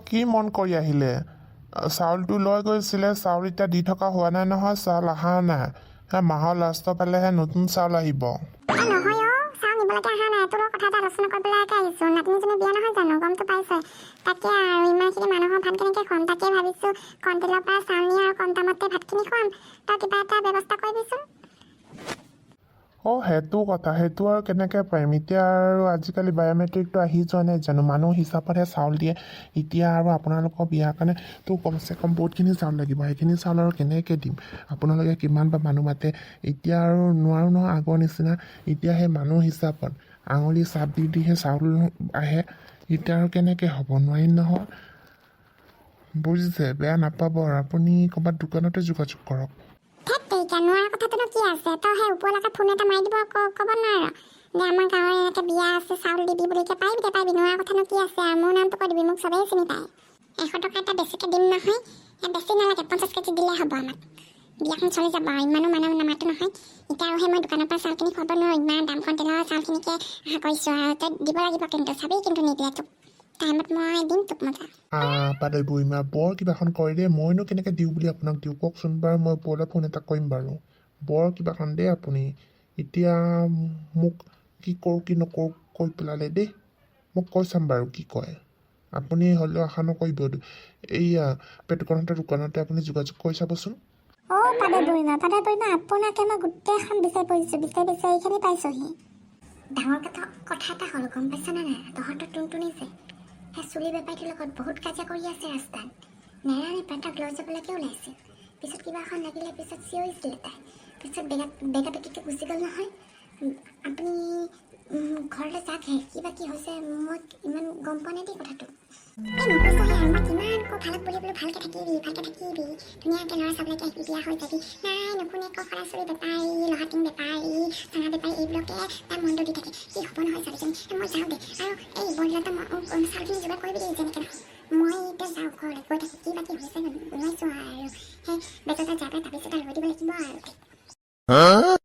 কি মন কৰি আহিলে? চাউলটো লৈ গৈছিলে, চাউল এতিয়া দি থকা হোৱা নাই নহয়, চাউল অহা নাই। মাহৰ লাষ্টৰ ফালেহে নতুন চাউল আহিব। নহয় চাউল নিবলৈকে অহা নাই, তোৰ কথা এটা আলোচনা কৰিবলৈকে আহিছো। নাতিনীজনী বিয়া নহয় জানো, গমটো পাইছে। তাকে আৰু ইমানখিনি মানুহৰ ভাত কেনেকৈ খুৱাম, তাকে ভাবিছো কণ্ট্ৰলৰ পৰা চাউল নি আৰু কম দামতে ভাতখিনি খুৱাম। তই কিবা এটা ব্যৱস্থা কৰিবিচোন। সেইটো কথা, সেইটো আৰু কেনেকৈ পাৰিম? এতিয়া আৰু আজিকালি বায়'মেট্ৰিকটো আহি যোৱা নাই জানো, মানুহ হিচাপতহে চাউল দিয়ে। এতিয়া আৰু আপোনালোকৰ বিয়াৰ কাৰণে তো কমচে কম বহুতখিনি চাউল লাগিব, সেইখিনি চাউল আৰু কেনেকৈ দিম? আপোনালোকে কিমান বা মানুহ মাতে। এতিয়া আৰু নোৱাৰোঁ নহয় আগৰ নিচিনা। এতিয়া সেই মানুহ হিচাপত আঙুলি চাপ দি দিহে চাউল আহে। এতিয়া আৰু কেনেকৈ হ'ব? নোৱাৰিম নহয়, বুজিছে? বেয়া নাপাব আৰু আপুনি ক'ৰবাত দোকানতে যোগাযোগ কৰক। নোৱাৰা কথাটোনো কি আছে? তই সেই ওপৰলৈকে ফোন এটা মাৰি দিব ক'ব নোৱাৰ যে আমাৰ গাঁৱৰ এনেকৈ বিয়া আছে, চাউল দিবি বুলি। পাৰিবি নোৱাৰা কথানো কি আছে? আৰু মোৰ নামটো কৈ দিবি, মোক চবেই চিনি পায়। 100 টকা এটা বেছিকৈ দিম নহয়, বেছি নালাগে, 50 কেজি দিলে হ'ব। আমাক বিয়াখন চলি যাব আৰু ইমানো মানুহ নামাতো নহয়। এতিয়া আৰু সেই মই দোকানৰ পৰা চাউলখিনি খুৱাব নোৱাৰোঁ, ইমান দাম কণ্ট্ৰলৰ চাউলখিনিকে আশা কৰিছোঁ। আৰু তই দিব লাগিব কিন্তু, চাবি কিন্তু নিদিলে তোক টাইমত মই দিম তোক মজা। পাদৈ বুঢ়ীমা বৰ কিবাখন কয় দেই। মইনো কেনেকৈ দিওঁ বুলি আপোনাক দিওঁ কওকচোন বাৰু? মই ওপৰলৈ ফোন এটা কৰিম বাৰু। বৰ কিবাখন দেই আপুনি। এতিয়া মোক কি কৰোঁ কি নকৰোঁ কৈ পেলালে দেই। মোক কৈ চাম বাৰু কি কয়। আপুনি হ'লেও আশা নকৰিব, এইয়া পেটুকণহঁতৰ দোকানতে আপুনি যোগাযোগ কৰি চাবচোন। পাদৈ বুঢ়ীমা আপোনাকে মই গোটেইখন বিচাৰি পৰিছোঁ, বিচাৰি এইখিনি পাইছোঁহি। ডাঙৰ কথা এটা হ'ল, গম পাইছনে নাই? তহঁতৰ টুনটুনি যে সেই চুলি বেপাৰীটোৰ লগত বহুত কাজিয়া কৰি আছে ৰাস্তাত। নেৰানে পেটক লৈ যাবলৈকে ওলাইছিল। পিছত কিবা এখন লাগিলে, পিছত চিঞৰিছিলে তাই। পিছত বেগা বেগিকৈ গুচি গ'ল নহয়। আপুনি ঘৰলৈ যাকহে, কিবা কি হৈছে মই ইমান গম পোৱা নাই দেই কথাটো। নকৈছাহে আৰু মই কিমান ভালত বুলি বোলো ভালকৈ থাকিবি ধুনীয়াকৈ ল'ৰা ছোৱালীকে আহিবি, বিয়া হৈ যাবি। নাই নুশুনে, খৰা চুৰি বেপাৰী, লহাটিং বেপাৰী, চানা বেপাৰী, এইবিলাকে তাৰ মনটো দি থাকে। কি হ'ব নহয় চাবিচোন। মই যাওঁ দে, আৰু এই বৰদিনতে চাউলখিনি যোগাৰ কৰিবি দেই যেনেকৈ নহয়। মই এতিয়া যাওঁ ঘৰলৈ, গৈ থাকি কিবা কি হৈছে ওলাইছোঁ আৰু সেই বেজতে যাই পেলাই তাবিজ এটা লৈ দিব লাগিব আৰু।